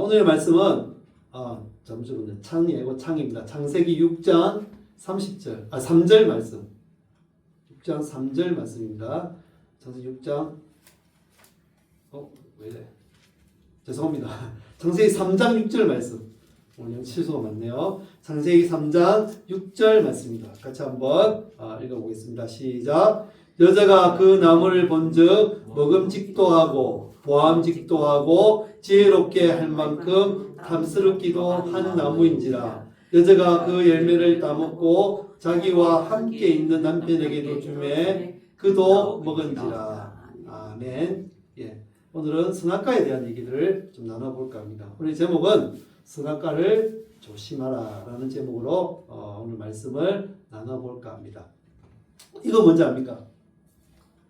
오늘의 말씀은 잠시만요. 창이 아니고 창입니다. 창세기 6장 30절, 3절 말씀. 6장 3절 말씀입니다. 창세기 6장 왜 이래? 죄송합니다. 창세기 3장 6절 말씀. 오늘 실수가 많네요. 창세기 3장 6절 말씀입니다. 같이 한번 읽어보겠습니다. 시작. 여자가 그 나무를 본즉 먹음직도 하고 보암직도 하고 지혜롭게 할 만큼 탐스럽기도 한 나무인지라. 여자가 그 열매를 따먹고 자기와 함께 있는 남편에게도 주매 그도 먹은지라. 아멘. 예. 오늘은 선악과에 대한 얘기를 좀 나눠볼까 합니다. 오늘 제목은 선악과를 조심하라 라는 제목으로 오늘 말씀을 나눠볼까 합니다. 이거 뭔지 압니까?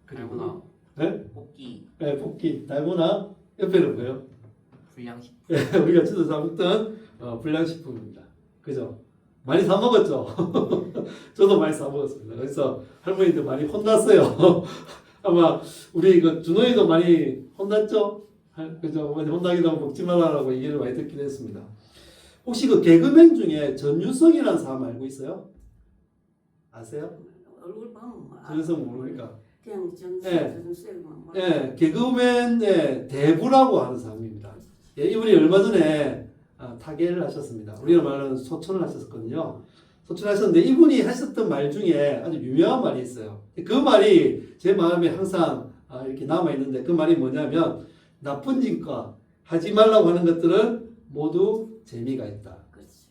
달고나. 네? 볶기. 네, 볶기. 달고나 옆에는 뭐예요? 불량식. 네, 우리가 주로 사 먹던 불량식품입니다. 그죠? 많이 사 먹었죠? 저도 많이 사 먹었습니다. 그래서 할머니들 많이 혼났어요. 아마 우리 준호이도 많이 혼났죠? 그죠? 어머니 혼나기도 하고 먹지 말라고 얘기를 많이 듣긴 했습니다. 혹시 그 개그맨 중에 전유성이라는 사람 알고 있어요? 아세요? 얼굴 보면 전유성 모릅니까? 그냥 예. 전수만 예, 개그맨의 대부라고 하는 사람입니다. 예, 이분이 얼마 전에 타계를 하셨습니다. 우리가 말하는 소천을 하셨거든요. 소천을 하셨는데 이분이 하셨던 말 중에 아주 유명한 말이 있어요. 그 말이 제 마음에 항상 이렇게 남아있는데 그 말이 뭐냐면 나쁜 짓과 하지 말라고 하는 것들은 모두 재미가 있다. 그렇지.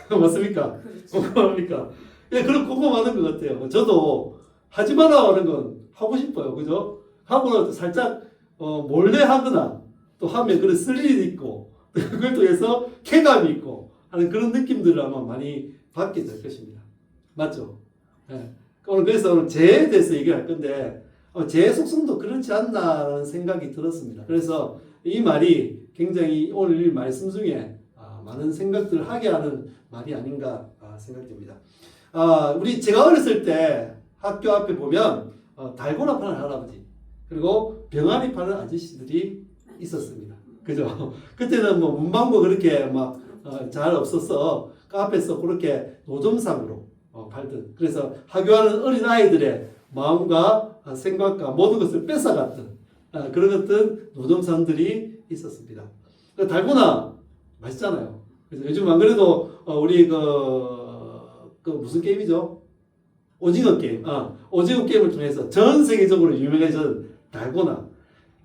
맞습니까? 그렇지. 공감합니까? 예, 그런 공감하는 것 같아요. 저도 하지 말라고 하는 건 하고 싶어요. 그죠? 하고 살짝 몰래 하거나 또 하면 그런 스릴이 있고 그걸 통해서 쾌감이 있고 하는 그런 느낌들을 아마 많이 받게 될 것입니다. 맞죠? 예. 오늘 그래서 오늘 재에 대해서 얘기를 할 건데 재의 속성도 그렇지 않나라는 생각이 들었습니다. 그래서 이 말이 굉장히 오늘 이 말씀 중에 많은 생각들을 하게 하는 말이 아닌가 생각됩니다. 제가 어렸을 때 학교 앞에 보면 달고나 파는 할아버지 그리고 병아리 파는 아저씨들이 있었습니다. 그죠? 그때는 뭐 문방구 그렇게 막 잘 없어서 그 앞에서 그렇게 노점상으로 팔던 그래서 하교하는 어린 아이들의 마음과 생각과 모든 것을 뺏어갔던 그런 어떤 노점상들이 있었습니다. 달고나 맛있잖아요. 그래서 요즘 안 그래도 우리 그 무슨 게임이죠? 오징어 게임. 오징어 게임을 통해서 전 세계적으로 유명해진 달고나.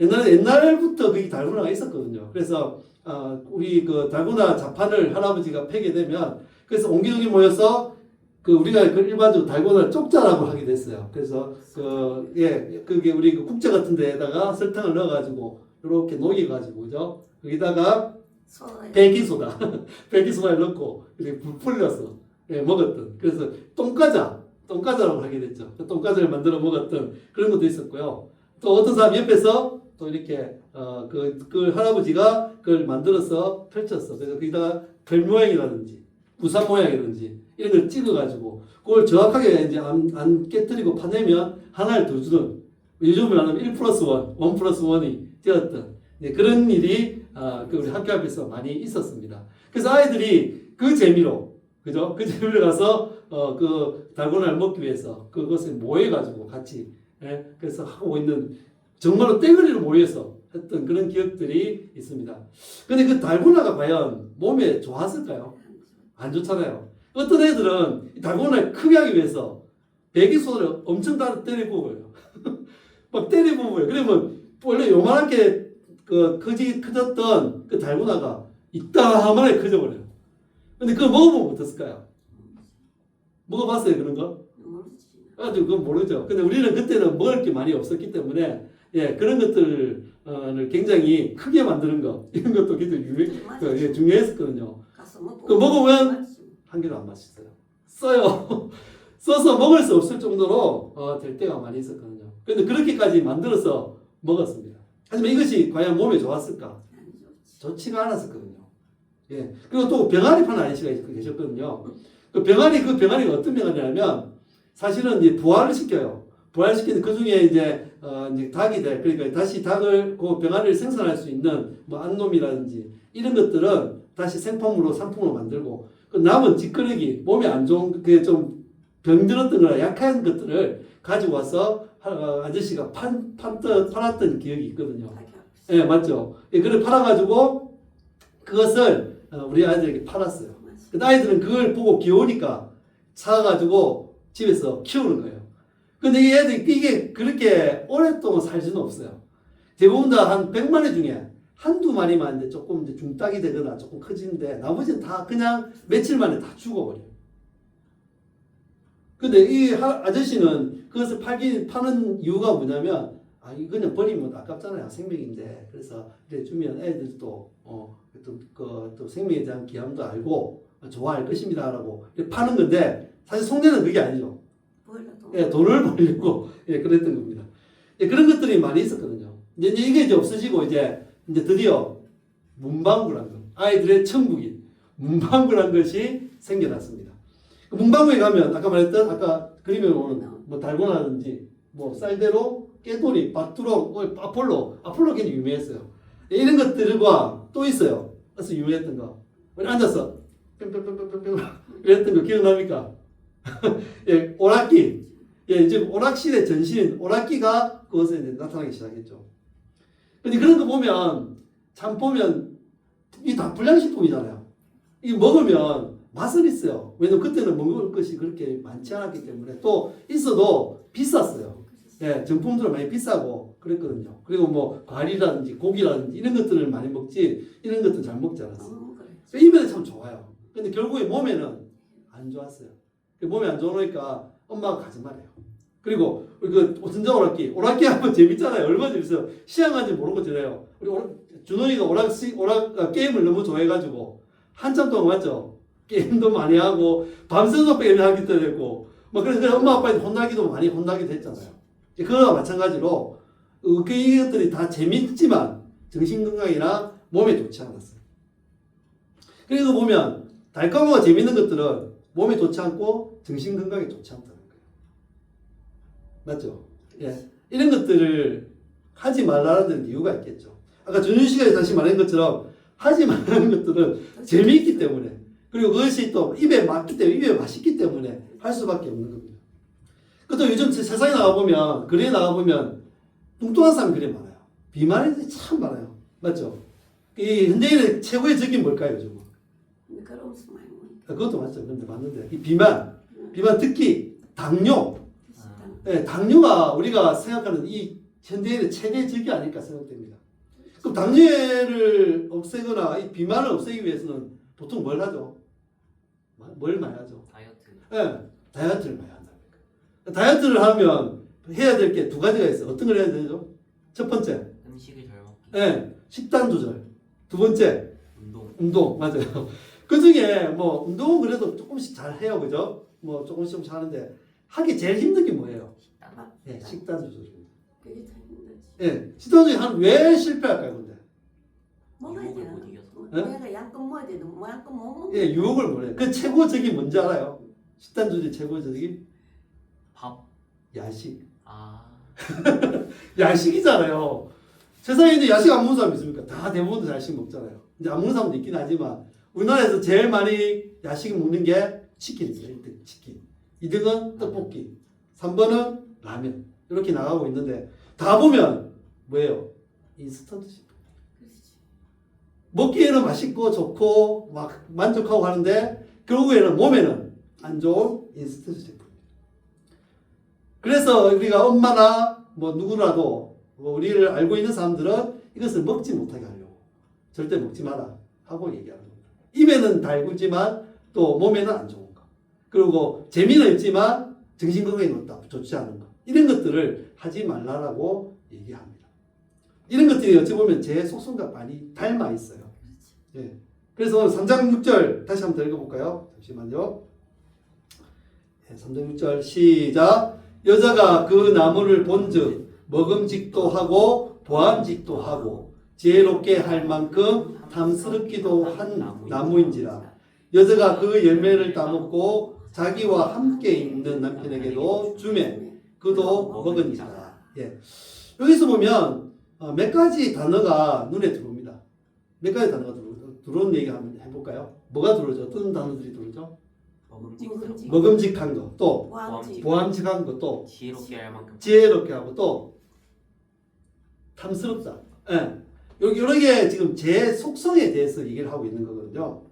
옛날부터 그 달고나가 있었거든요. 그래서 우리 그 달고나 자판을 할아버지가 패게 되면 그래서 옹기종기 모여서 우리가 그 일반적으로 달고나 쪽자라고 하게 됐어요. 그래서 그게 우리 그 국자 같은 데에다가 설탕을 넣어가지고 이렇게 녹여가지고 그죠? 거기다가 베이킹소다를 넣고 이렇게 불 풀려서 먹었던 그래서 똥과자라고 하게 됐죠. 똥과자를 만들어 먹었던 그런 것도 있었고요. 또 어떤 사람 옆에서 또 이렇게 그 할아버지가 그걸 만들어서 펼쳤어. 그래서 거기다가 별 모양이라든지 우산 모양이라든지 이런 걸 찍어가지고 그걸 정확하게 이제 안 깨뜨리고 파내면 하나를 더 주는 요즘으로 하면 1+1, 1+1이 되었던 그런 일이 우리 학교 앞에서 많이 있었습니다. 그래서 아이들이 그 재미로 그죠? 그 재미로 가서 그 달고나를 먹기 위해서 그것을 모여가지고 같이 그래서 하고 있는 정말로 떼거리로 모여서 했던 그런 기억들이 있습니다. 근데 그 달고나가 과연 몸에 좋았을까요? 안 좋잖아요. 어떤 애들은 달고나를 크게 하기 위해서 배기소를 엄청 때려부어요. 막 때려부어요. 그러면 원래 요만하게 커졌던 그 달고나가 이따만하게 커져버려요. 근데 그거 먹어보면 어땠을까요? 먹어봤어요, 그런 거? 모르지. 그건 모르죠. 근데 우리는 그때는 먹을 게 많이 없었기 때문에, 그런 것들을 굉장히 크게 만드는 거, 이런 것도 굉장히 중요했었거든요. 그 먹으면 한 개도 안 맛있어요. 써요. 써서 먹을 수 없을 정도로 될 때가 많이 있었거든요. 근데 그렇게까지 만들어서 먹었습니다. 하지만 이것이 과연 몸에 좋았을까? 좋지가 않았었거든요. 그리고 또 병아리 파는 아저씨가 계셨거든요. 그 병아리가 어떤 병아리냐면 사실은 이제 부화를 시켜요. 부활시키는 그 중에 이제 닭이 돼. 그러니까 다시 닭을 그 병아리를 생산할 수 있는 뭐 안놈이라든지 이런 것들은 다시 생품으로 상품으로 만들고 그 남은 찌꺼기 몸에 안 좋은 그 좀 병들었던 거나 약한 것들을 가지고 와서 아저씨가 팔았던 기억이 있거든요. 자기 앞에서. 예, 맞죠. 예, 그걸 팔아가지고 그것을 우리 아이들에게 팔았어요. 맞아. 그 아이들은 그걸 보고 귀여우니까 사가지고 집에서 키우는 거예요. 근데 이 애들이 이게 그렇게 오랫동안 살 수는 없어요. 대부분 다 한 100마리 중에 한두 마리만 이제 조금 이제 중딱이 되거나 조금 커지는데 나머지는 다 그냥 며칠 만에 다 죽어버려요. 근데 이 아저씨는 그것을 파는 이유가 뭐냐면 이거 그냥 버리면 아깝잖아요. 생명인데. 그래서 이렇게 주면 애들도 또 생명에 대한 귀함도 알고 좋아할 것입니다라고 이렇게 파는 건데 사실 속내는 그게 아니죠. 보일러도. 예, 돈을 벌려고 그랬던 겁니다. 예, 그런 것들이 많이 있었거든요. 이제 이게 이제 없어지고 이제 드디어 문방구란 것, 아이들의 천국인 문방구란 것이 생겨났습니다. 그 문방구에 가면 아까 말했던 아까 그림에 보는 뭐 달고나든지 뭐 쌀대로, 깨돌이, 밭두렁, 아폴로 굉장히 유명했어요. 예, 이런 것들과 또 있어요. 그래서 유명했던 거. 우리 앉아서 뿅뿅뿅뿅뿅 이랬던 거 기억납니까? 예, 오락기. 예, 이제 오락실의 전신 오락기가 그것에 이제 나타나기 시작했죠. 근데 그런 거 보면 참 보면 이 다 불량식품이잖아요. 이 먹으면 맛은 있어요. 왜냐면 그때는 먹을 것이 그렇게 많지 않았기 때문에 또 있어도 비쌌어요. 예, 정품들은 많이 비싸고 그랬거든요. 그리고 뭐 과일이라든지 고기라든지 이런 것들을 많이 먹지 이런 것들은 잘 먹지 않았어요. 그래. 입에는 참 좋아요. 근데 결국에 몸에는 안 좋았어요. 몸에 안 좋으니까 엄마가 가지 말아요. 그리고 그 오순절 오락기 하면 재밌잖아요. 얼마나 재밌어요. 시향한지 모르고 저래요. 우리 준호이가 오락 게임을 너무 좋아해가지고 한참 동안 맞죠. 게임도 많이 하고 밤새도 게임을 하기도 했고 뭐 그래서 엄마 아빠한테 혼나기도 했잖아요. 그거와 마찬가지로 이것들이 다 재밌지만 정신 건강이나 몸에 좋지 않았어요. 그리고 보면 달콤하고 재밌는 것들은 몸에 좋지 않고 정신 건강에 좋지 않다는 거예요. 맞죠? 예. 이런 것들을 하지 말라는 이유가 있겠죠. 아까 준윤 씨가 다시 말한 것처럼 하지 말라는 것들은 재미있기 때문에 그리고 그것이 또 입에 맞기 때문에 입에 맛있기 때문에 할 수밖에 없는 겁니다. 그것도 요즘 세상에 나가보면 글에 나가보면 뚱뚱한 사람이 그래 많아요. 비만이 참 많아요. 맞죠? 이 현대인의 최고의 적이 뭘까요, 요즘? 미끄러워서 많이 먹으니까. 그것도 맞죠. 근데 맞는데 이 비만 특히 당뇨. 비슷한. 네, 당뇨가 우리가 생각하는 이 현대인의 최대 적이 아닐까 생각됩니다. 그럼 당뇨를 없애거나 이 비만을 없애기 위해서는 보통 뭘 하죠? 뭘 많이 하죠? 다이어트. 네, 다이어트를 많이 한답니다. 다이어트를 하면 해야 될 게 두 가지가 있어요. 어떤 걸 해야 되죠? 첫 번째, 음식을 잘 먹기. 네, 식단 조절. 두 번째, 운동. 맞아요. 그 중에 뭐 운동은 그래도 조금씩 잘 해요, 그죠? 뭐 조금씩 하는데 하기 제일 힘든 게 뭐예요? 식단. 네, 식단 조절입니다. 그게 다 힘들지. 네, 식단 조절 왜 실패할까요, 근데? 먹어야 유혹을 되나? 못 이겨서. 내가 양껏 먹어야 돼. 뭐 양껏 못 먹는 예, 유혹을 못해요. 그 최고적이 뭔지 알아요? 식단 조절 최고적이 밥. 야식. 아. 야식이잖아요. 세상에 이제 야식 안 먹는 사람 있습니까? 다 대부분 다 야식 먹잖아요. 이제 안 먹는 사람도 있긴 하지만 우리나라에서 제일 많이 야식 먹는 게 치킨입니다. 1등 치킨. 2등은 떡볶이. 3번은 라면. 이렇게 나가고 있는데 다 보면 뭐예요? 인스턴트 식품. 그렇지. 먹기에는 맛있고 좋고 막 만족하고 하는데 결국에는 몸에는 안 좋은 인스턴트 제품입니다. 그래서 우리가 엄마나 뭐 누구라도 뭐 우리를 알고 있는 사람들은 이것을 먹지 못하게 하려고 절대 먹지 마라 하고 얘기하는 겁니다. 입에는 달구지만 또 몸에는 안 좋은 거. 그리고 재미는 있지만 정신 건강에 좋지 않은 거. 이런 것들을 하지 말라라고 얘기합니다. 이런 것들이 어찌 보면 제 속성과 많이 닮아 있어요. 예. 그래서 오늘 3장 6절 다시 한번 더 읽어볼까요? 잠시만요. 예, 3장 6절 시작. 여자가 그 나무를 본즉 먹음직도 하고 보암직도 하고 지혜롭게 할 만큼 탐스럽기도 한 나무인지라. 여자가 그 열매를 따먹고 자기와 함께 있는 남편에게도 주매 그도 먹으니라. 예. 여기서 보면 몇 가지 단어가 눈에 들어옵니다. 몇 가지 단어가 들어오는 얘기 한번 해볼까요? 뭐가 들어오죠? 어떤 단어들이 들어오죠? 먹음직스럽고 먹음직한 거, 또 보암직. 보암직한 거, 또 지혜롭게 할 만큼 지혜롭게 하고, 또 탐스럽다. 예. 요런 게 지금 제 속성에 대해서 얘기를 하고 있는 거거든요.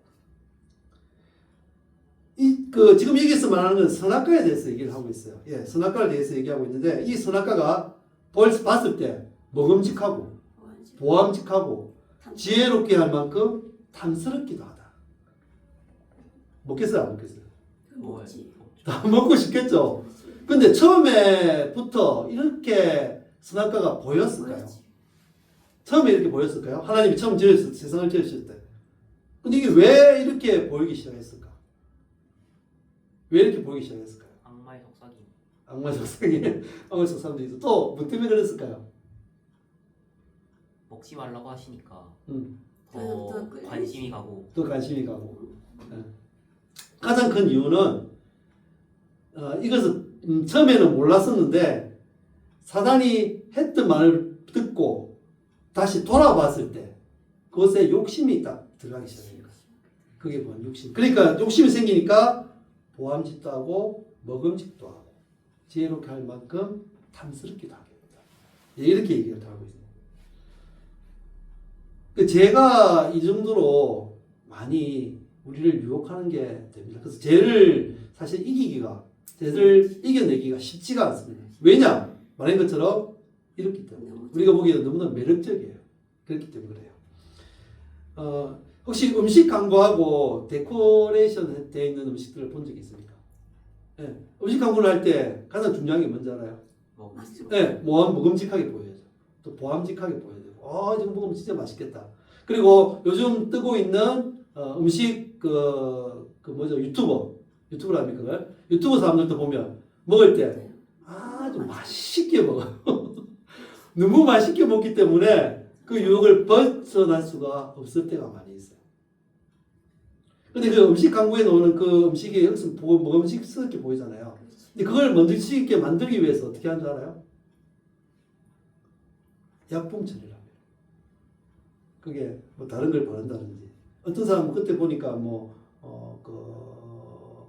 지금 여기서 말하는 건 선악과에 대해서 얘기를 하고 있어요. 예, 선악과에 대해서 얘기하고 있는데, 이 선악과가 봤을 때 먹음직하고, 보암직. 보암직하고, 지혜롭게 할 만큼 탐스럽기도 하다. 먹겠어요, 안 먹겠어요? 먹지. 다 먹고 싶겠죠? 근데 처음에부터 이렇게 선악과가 보였을까요? 보였지. 처음에 이렇게 보였을까요? 하나님이 처음 지으셨을 때, 세상을 지으실 때. 근데 이게 왜 이렇게 보이기 시작했을까? 왜 이렇게 보이기 시작했을까요? 악마의 속삭임. 악마 속성이, 악마 속성도 있어. 또, 뭐 때문에 그랬을까요? 먹지 말라고 하시니까 더 더 끌리지. 관심이 가고 또 관심이 가고. 예. 가장 큰 이유는, 이것을 처음에는 몰랐었는데, 사단이 했던 말을 듣고 다시 돌아봤을 때, 그것에 욕심이 딱 들어가기 시작해요. 그게 뭐야, 욕심. 그러니까 욕심이 생기니까 보암직도 하고, 먹음직도 하고, 지혜롭게 할 만큼 탐스럽기도 하게 됩니다. 이렇게 얘기를 하고 있습니다. 죄가 이 정도로 많이 우리를 유혹하는 게 됩니다. 그래서 죄를 사실 죄를 이겨내기가 쉽지가 않습니다. 왜냐? 말한 것처럼 이렇기 때문에. 우리가 보기에는 너무나 매력적이에요. 그렇기 때문에 그래요. 혹시 음식 광고하고 데코레이션 되어 있는 음식들을 본 적이 있습니까? 네. 음식 광고를 할 때 가장 중요한 게 뭔지 알아요? 먹음직스럽고 네, 먹음직하게 보여야죠. 또 보암직하게 보여야 되고, 이거 먹으면 진짜 맛있겠다. 그리고 요즘 뜨고 있는 음식 유튜버랍니까 그걸? 유튜버 사람들도 보면 먹을 때 아주 맛있게 먹어요. 너무 맛있게 먹기 때문에 그 유혹을 벗어날 수가 없을 때가 많이 있어요. 근데 그 음식 광고에 나오는 그 음식이 여기서 먹음직스럽게 보이잖아요. 근데 그걸 먹음직스럽게 만들기 위해서 어떻게 하는 줄 알아요? 약품 처리를 합니다. 그게 뭐 다른 걸 바른다든지, 어떤 사람은 그때 보니까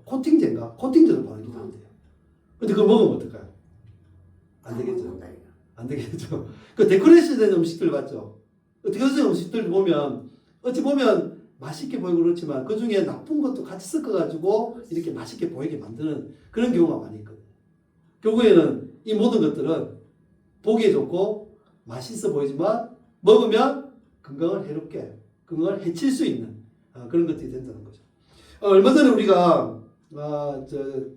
코팅제를 바르기도 한대요. 근데 그거 먹으면 어떨까요? 안 되겠죠. 안 되겠죠. 그 데코레이션 된 음식들 봤죠? 데코레이션 음식들 보면 어찌 보면 맛있게 보이고 그렇지만 그 중에 나쁜 것도 같이 섞어가지고 이렇게 맛있게 보이게 만드는 그런 경우가 많이 있거든요. 결국에는 이 모든 것들은 보기에 좋고 맛있어 보이지만 먹으면 건강을 해칠 수 있는 그런 것들이 된다는 거죠. 얼마 전에 우리가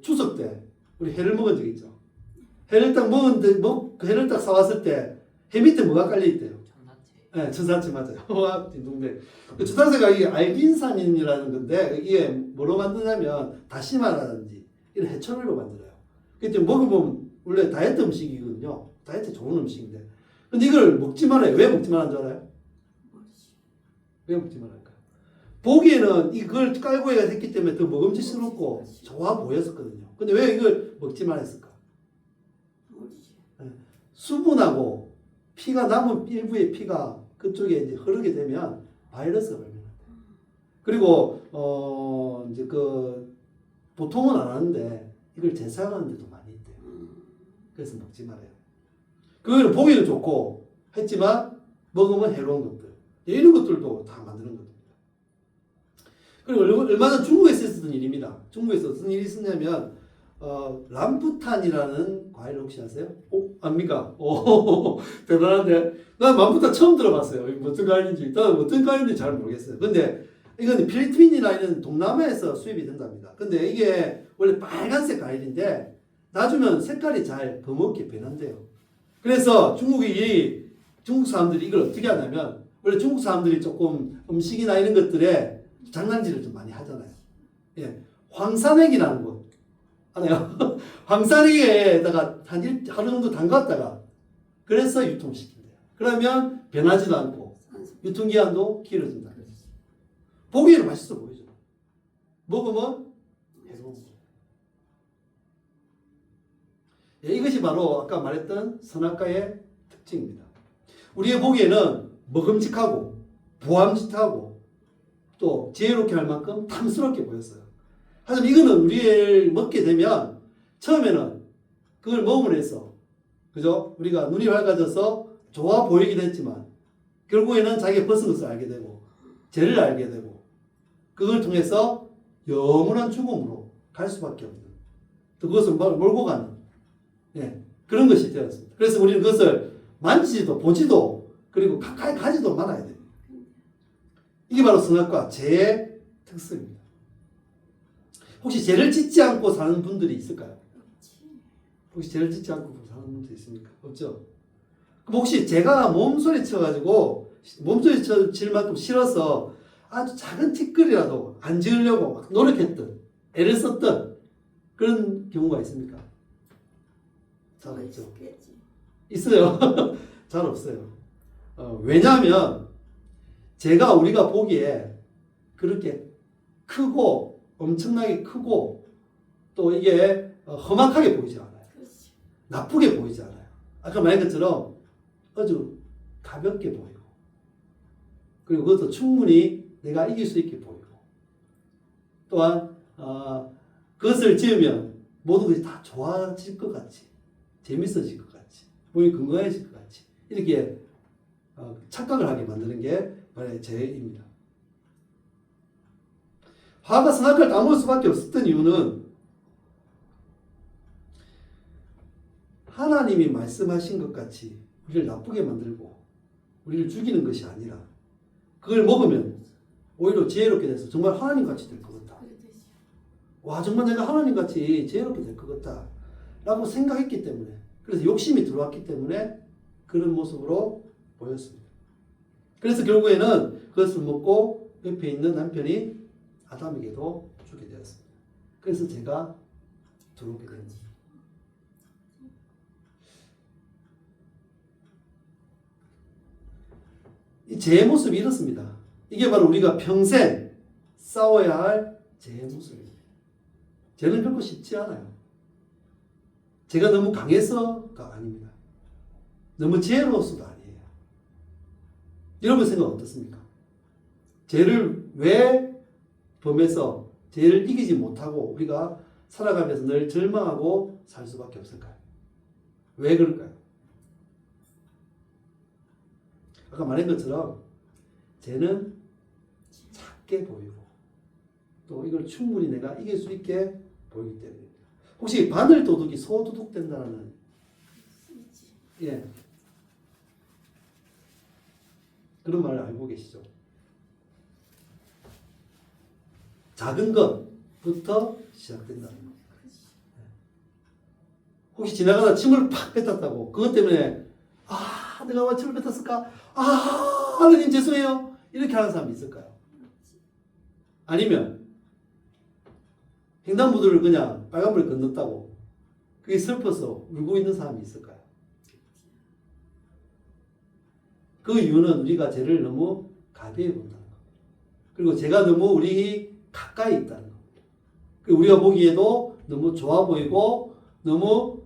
추석 때 우리 회를 먹은 적 있죠. 회를 딱 먹었는데 회를 딱 사왔을 때 회 밑에 뭐가 깔려 있대요? 천사채. 네, 천사채 맞아요. 와, 딩동댕. 그 천사채가 이게 알긴산인이라는 건데 이게 뭐로 만드냐면 다시마라든지 이런 해초류로 만들어요. 그때 먹어보면 원래 다이어트 음식이거든요. 다이어트 좋은 음식인데. 근데 이걸 먹지 말아요. 왜 먹지 말라는 줄 알아요? 왜 먹지 말할까요? 보기에는 이걸 깔고 했기 때문에 더 먹음직스럽고 좋아 보였었거든요. 근데 왜 이걸 먹지 말았을까? 수분하고 피가 남은 일부의 피가 그쪽에 이제 흐르게 되면 바이러스가 발생합니다. 그리고 이제 보통은 안 하는데 이걸 재사용하는 데도 많이 있대요. 그래서 먹지 말아요. 그거는 보기는 좋고 했지만 먹으면 해로운 것들 이런 것들도 다 만드는 겁니다. 그리고 얼마 전 중국에서 있었던 일입니다. 중국에서 무슨 일이 있었냐면 람부탄이라는 과일 혹시 아세요? 압니까? 오, 대단한데. 난 람부탄 처음 들어봤어요. 이게 어떤 과일인지. 나는 어떤 과일인지 잘 모르겠어요. 근데 이건 필리핀이나 이런 동남아에서 수입이 된답니다. 근데 이게 원래 빨간색 과일인데 놔주면 색깔이 잘 검게 변한대요. 그래서 중국 사람들이 이걸 어떻게 하냐면 원래 중국 사람들이 조금 음식이나 이런 것들에 장난질을 좀 많이 하잖아요. 예, 황산액이라는 거 알아요? 황산액에다가 하루 정도 담갔다가 그래서 유통시킨대요. 그러면 변하지도 않고 유통기한도 길어진다. 보기에는 맛있어 보이죠. 먹으면 해로운 거예요. 예, 이것이 바로 아까 말했던 선악과의 특징입니다. 우리의 보기에는 먹음직하고 보암직하고 또 지혜롭게 할 만큼 탐스럽게 보였어요. 하지만 이거는 우리를 먹게 되면 처음에는 그걸 먹음으로 해서 그죠? 우리가 눈이 밝아져서 좋아 보이긴 했지만 결국에는 자기가 벗은 것을 알게 되고 죄를 알게 되고 그걸 통해서 영원한 죽음으로 갈 수밖에 없는 또 그것을 몰고 가는 그런 것이 되었습니다. 그래서 우리는 그것을 만지지도 보지도 그리고 가까이 가지도 말아야 됩니다. 이게 바로 선악과 죄의 특성입니다. 혹시 죄를 짓지 않고 사는 분들이 있을까요? 혹시 죄를 짓지 않고 사는 분들이 있습니까? 없죠? 그럼 혹시 제가 몸소리 쳐가지고 몸소리 칠 만큼 싫어서 아주 작은 티끌이라도 안 지으려고 막 노력했던 애를 썼던 그런 경우가 있습니까? 잘 없죠. 있어요. 잘 없어요. 왜냐하면 우리가 보기에 그렇게 크고 엄청나게 크고 또 이게 험악하게 보이지 않아요. 나쁘게 보이지 않아요. 아까 말한 것처럼 아주 가볍게 보이고 그리고 그것도 충분히 내가 이길 수 있게 보이고 또한 그것을 지으면 모든 것이 다 좋아질 것 같이 재밌어질 것 같이 몸이 건강해질 것 같이 이렇게 착각을 하게 만드는 게 바로 죄입니다. 화가 선악과를 따먹을 수밖에 없었던 이유는 하나님이 말씀하신 것 같이 우리를 나쁘게 만들고 우리를 죽이는 것이 아니라 그걸 먹으면 오히려 지혜롭게 돼서 정말 하나님같이 될 것 같다. 와 정말 내가 하나님같이 지혜롭게 될 것 같다 라고 생각했기 때문에 그래서 욕심이 들어왔기 때문에 그런 모습으로 보였습니다. 그래서 결국에는 그것을 먹고 옆에 있는 남편이 아담에게도 주게 되었습니다. 그래서 제가 들어오게 됩니다. 이 죄의 모습이 이렇습니다. 이게 바로 우리가 평생 싸워야 할 죄의 모습입니다. 죄는 결코 쉽지 않아요. 제가 너무 강해서가 아닙니다. 너무 지혜로워서도 아니에요. 여러분 생각 어떻습니까? 죄를 왜 범해서 죄를 이기지 못하고 우리가 살아가면서 늘 절망하고 살 수밖에 없을까요? 왜 그럴까요? 아까 말한 것처럼 죄는 작게 보이고 또 이걸 충분히 내가 이길 수 있게 보이기 때문입니다. 혹시 바늘 도둑이 소 도둑 된다는 그런 말을 알고 계시죠? 작은 것부터 시작된다는 겁니다. 혹시 지나가다 침을 팍 뱉었다고 그것 때문에 내가 왜 침을 뱉었을까? 하나님 죄송해요. 이렇게 하는 사람이 있을까요? 아니면 횡단보도를 그냥 빨간불에 건넜다고 그게 슬퍼서 울고 있는 사람이 있을까요? 그 이유는 우리가 죄를 너무 가벼이 본다는 겁니다. 그리고 죄가 너무 우리 가까이 있다는 겁니다. 우리가 보기에도 너무 좋아 보이고 너무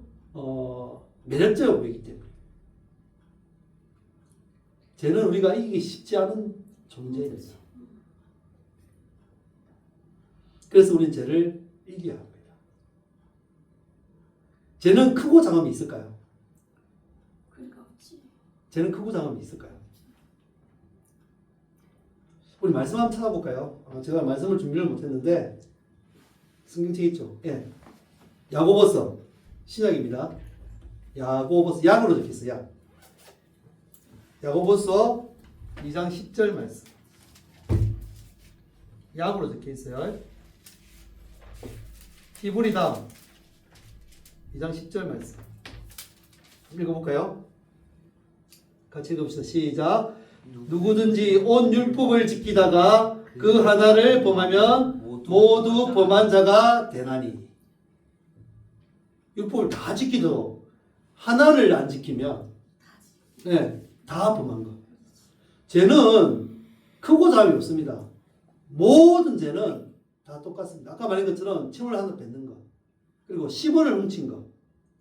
매력적으로 보이기 때문에 죄는 우리가 이기기 쉽지 않은 존재입니다. 그래서 우리는 죄를 이겨야 합니다. 죄는 크고 작음이 있을까요? 죄는 크고 작음이 있을까요? 우리 말씀 한번 찾아볼까요? 제가 말씀을 준비를 못했는데 성경책에 있죠. 야고보서 신약입니다. 야고보서 약으로 적혀있어요. 야고보서 2장 10절 말씀. 약으로 적혀있어요. 히브리다 2장 10절 말씀. 읽어볼까요? 같이 읽읍시다. 시작. 누구든지 온 율법을 지키다가 그 하나를 범하면 모두 범한 자가 되나니. 율법을 다 지키도 하나를 안 지키면 다 범한 것. 죄는 크고 작음이 없습니다. 모든 죄는 다 똑같습니다. 아까 말한 것처럼 침을 하나 뱉는 것, 그리고 10원을 훔친 것,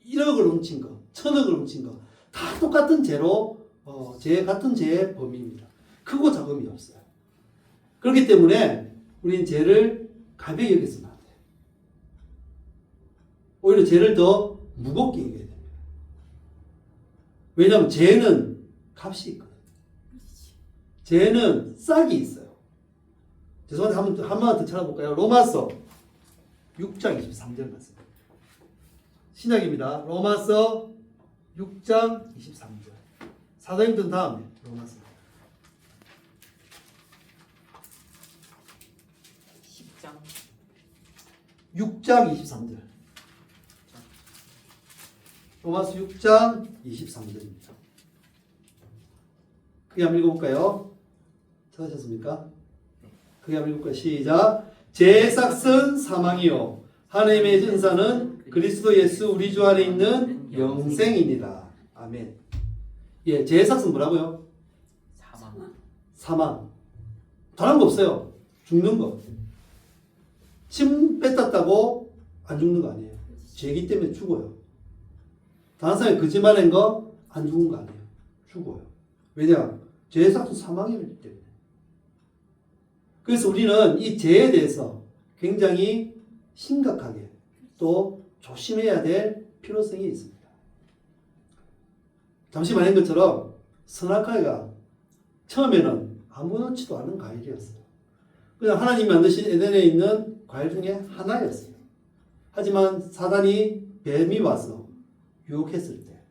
1억을 훔친 것, 1000억을 훔친 것, 다 똑같은 죄로 같은 죄의 범위입니다. 크고 작음이 없어요. 그렇기 때문에 우리는 죄를 가볍게 여기서는 안 돼요. 오히려 죄를 더 무겁게 여겨야 됩니다. 왜냐하면 죄는 값이 있거든요. 죄는 싹이 있어요. 죄송한데 한 번 더 찾아볼까요? 로마서 6장 23절 말씀. 신약입니다. 로마서 6장 23절. 사도행전 다음에 로마서. 10장 6장 23절. 로마서 6장 23절입니다. 크게 한번 읽어볼까요? 찾으셨습니까? 크게 한번 읽어볼까요? 시작. 제 삭은 사망이요 하나님의 은사는 그리스도 예수 우리 주 안에 있는 영생이니라. 아멘. 예, 제 삭은 뭐라고요? 사망. 다른 거 없어요. 죽는 거. 침 뱉었다고 안 죽는 거 아니에요. 죄기 때문에 죽어요. 다른 사람이 거짓말한 거 안 죽은 거 아니에요. 죽어요. 왜냐? 죄의 삭은 사망이기 때문에. 그래서 우리는 이 죄에 대해서 굉장히 심각하게 또 조심해야 될 필요성이 있습니다. 잠시 말한 것처럼 선악과가 처음에는 아무렇지도 않은 과일이었어요. 그냥 하나님이 만드신 에덴에 있는 과일 중에 하나였어요. 하지만 사단이 뱀이 와서 유혹했을 때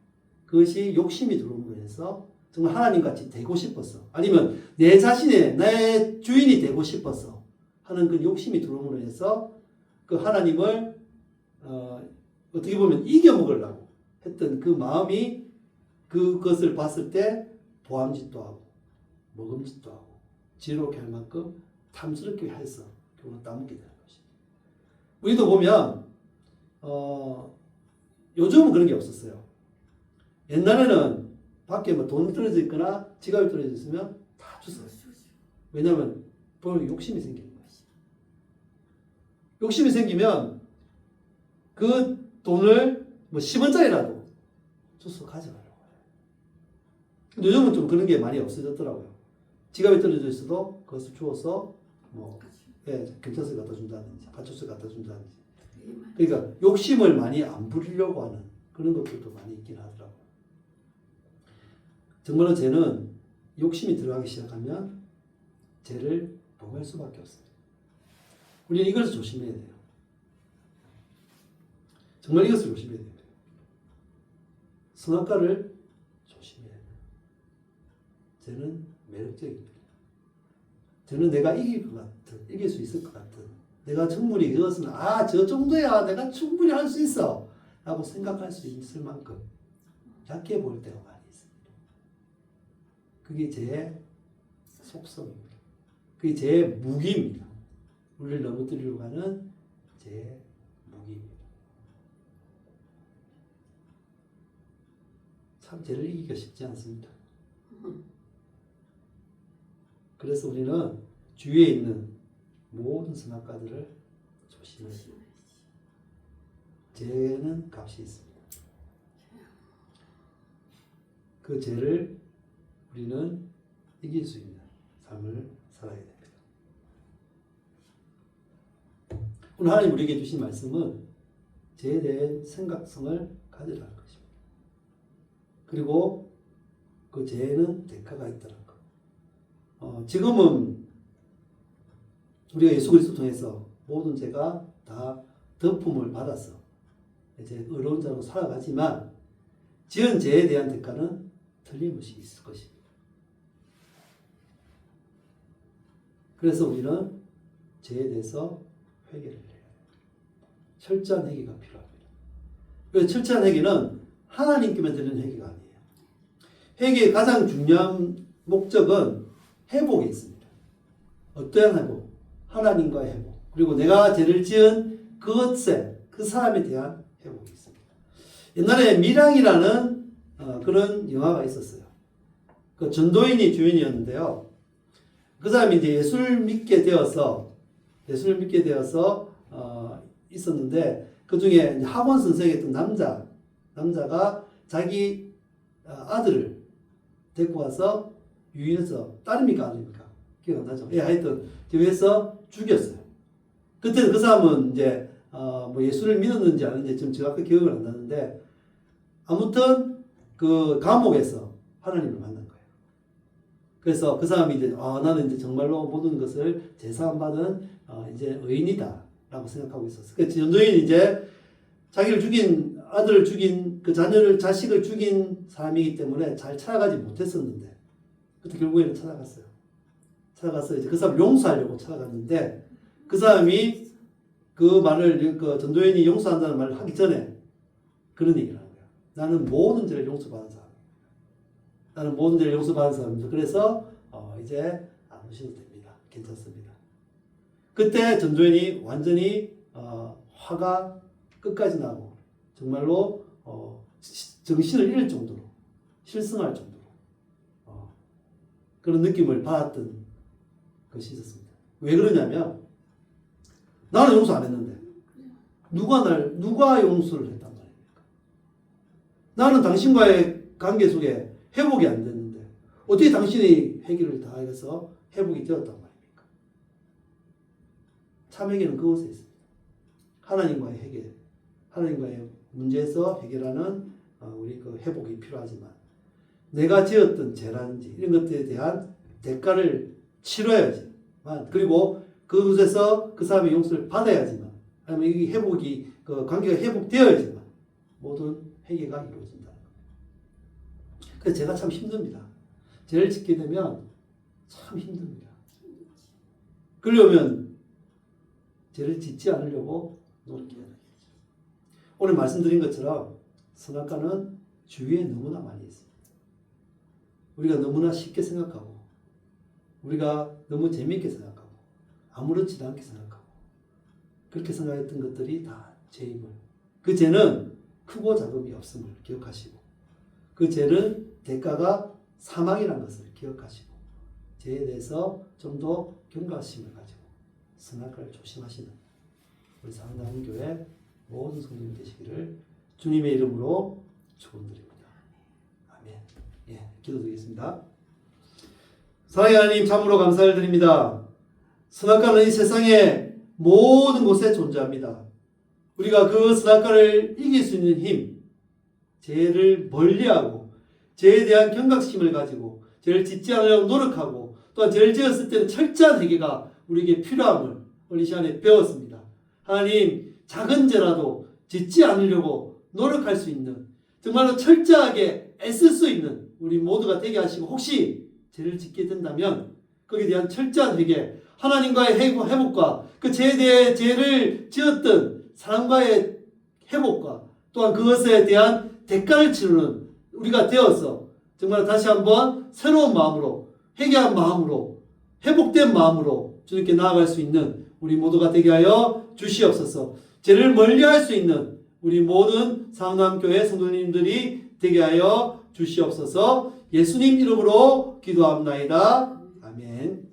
그것이 욕심이 들어옴으로 해서 정말 하나님같이 되고 싶어서 아니면 내 자신의 나의 주인이 되고 싶어서 하는 그 욕심이 들어옴으로 해서 그 하나님을 어떻게 보면 이겨먹으려고 했던 그 마음이 그것을 봤을 때 보암짓도 하고 먹음짓도 하고 지혜롭게 할 만큼 탐스럽게 해서 결국 따먹게 되는 것입니다. 우리도 보면 요즘은 그런 게 없었어요. 옛날에는 밖에 뭐 돈 떨어져 있거나 지갑이 떨어져 있으면 다 줬어요. 왜냐하면 보면 욕심이 생기는 거예요. 욕심이 생기면 그 돈을 뭐 10원짜리라도 줘서 가져가려고 해요. 근데 요즘은 좀 그런 게 많이 없어졌더라고요. 지갑이 떨어져 있어도 그것을 주워서 뭐 경찰서에 갖다 준다든지 파출소에 갖다 준다든지 그러니까 욕심을 많이 안 부리려고 하는 그런 것들도 많이 있긴 하더라고요. 정말로 죄는 욕심이 들어가기 시작하면 죄를 범할 수밖에 없습니다. 우리는 이것을 조심해야 돼요. 정말 이것을 조심해야 됩니다. 선악과를 조심해야 돼요. 죄는 매력적입니다. 죄는 내가 이길 것 같은, 이길 수 있을 것 같은, 내가 충분히 이것은 저 정도야 내가 충분히 할 수 있어 라고 생각할 수 있을 만큼 약해 보일 때가 많이 있습니다. 그게 죄의 속성입니다. 그게 죄의 무기입니다. 우리를 넘어뜨리려고 하는 죄의 무기입니다. 참 죄를 이기기가 쉽지 않습니다. 그래서 우리는 주위에 있는 모든 선악과들을 조심해야 합니다. 죄는 값이 있습니다. 그 죄를 우리는 이길 수 있는 삶을 살아야 됩니다. 오늘 하나님 우리에게 주신 말씀은 죄에 대한 생각성을 가지라는 것입니다. 그리고 그 죄에는 대가가 있다는 것. 지금은 우리가 예수 그리스도 통해서 모든 죄가 다 덮음을 받아서 이제 의로운 자로 살아가지만 지은 죄에 대한 대가는 틀림없이 있을 것입니다. 그래서 우리는 죄에 대해서 회개를 해야 해요. 철저한 회개가 필요합니다. 왜 철저한 회개는 하나님께만 드리는 회개가 아니에요. 회개의 가장 중요한 목적은 회복에 있습니다. 어떠한 회복? 하나님과의 회복. 그리고 내가 죄를 지은 그것에 그 사람에 대한 회복이 있습니다. 옛날에 밀양이라는 그런 영화가 있었어요. 그 전도인이 주인이었는데요. 그 사람이 이제 예수를 믿게 되어서 있었는데 그 중에 학원 선생이었던 남자가 자기 아들을 데리고 와서 유인해서 딸입니까 아닙니까? 기억 안 나죠? 예, 하여튼 교회에서 죽였어요. 그때는 그 사람은 이제 뭐 예수를 믿었는지 아닌지 지금 정확히 기억을 안 나는데 아무튼 그 감옥에서 하나님을 만난 거예요. 그래서 그 사람이 이제 나는 이제 정말로 모든 것을 제사함받은 이제 의인이다라고 생각하고 있었어요. 그래서 전도인이 이제 자기를 죽인 아들을 죽인 그 자식을 죽인 사람이기 때문에 잘 찾아가지 못했었는데 그때 결국에는 찾아갔어요. 찾아가서 이제 그 사람 용서하려고 찾아갔는데 그 사람이 그 말을 그 전도인이 용서한다는 말을 하기 전에 그런 얘기를 하는 거야. 나는 모든 죄를 용서받은 사람입니다. 나는 모든 죄를 용서받은 사람입니다. 그래서 이제 안 오셔도 됩니다. 괜찮습니다. 그때 전도인이 완전히 화가 끝까지 나고 정말로 정신을 잃을 정도로 실성할 정도로 그런 느낌을 받았던 것이 있었습니다. 왜 그러냐면 나는 용서 안 했는데 누가 용서를 했단 말입니까? 나는 당신과의 관계 속에 회복이 안 됐는데 어떻게 당신이 회개를 다 해서 회복이 되었단 말입니까? 참 회개는 그것에 있습니다. 하나님과의 회개, 하나님과의 문제에서 해결하는 우리 그 회복이 필요하지만 내가 지었던 죄라든지 이런 것들에 대한 대가를 치러야지만 그리고 그곳에서 그 사람의 용서를 받아야지만 아니면 이 회복이 그 관계가 회복되어야지만 모든 회개가 이루어진다. 그래서 제가 참 힘듭니다. 죄를 짓게 되면 참 힘듭니다. 그러려면 죄를 짓지 않으려고 노력해야 돼요. 오늘 말씀드린 것처럼 선악과는 주위에 너무나 많이 있습니다. 우리가 너무나 쉽게 생각하고 우리가 너무 재미있게 생각하고 아무렇지도 않게 생각하고 그렇게 생각했던 것들이 다 죄임을 그 죄는 크고 작음이 없음을 기억하시고 그 죄는 대가가 사망이라는 것을 기억하시고 죄에 대해서 좀 더 경각심을 가지고 선악과를 조심하시는 우리 상담교회 모든 성도님 되시기를 주님의 이름으로 축원드립니다. 아멘. 예, 기도드리겠습니다. 사랑의 하나님 참으로 감사를 드립니다. 선악과는 이 세상의 모든 곳에 존재합니다. 우리가 그 선악과를 이길 수 있는 힘, 죄를 멀리하고 죄에 대한 경각심을 가지고 죄를 짓지 않으려고 노력하고 또한 죄를 지었을 때는 철저한 회개가 우리에게 필요함을 오늘 이 시간에 배웠습니다. 하나님 작은 죄라도 짓지 않으려고 노력할 수 있는 정말로 철저하게 애쓸 수 있는 우리 모두가 되게 하시고 혹시 죄를 짓게 된다면 거기에 대한 철저한 회개 하나님과의 회복과 그 죄에 대해 죄를 지었던 사람과의 회복과 또한 그것에 대한 대가를 치르는 우리가 되어서 정말 다시 한번 새로운 마음으로 회개한 마음으로 회복된 마음으로 주님께 나아갈 수 있는 우리 모두가 되게 하여 주시옵소서. 죄를 멀리할 수 있는 우리 모든 상남교회 성도님들이 되게 하여 주시옵소서. 예수님 이름으로 기도합나이다. 아멘.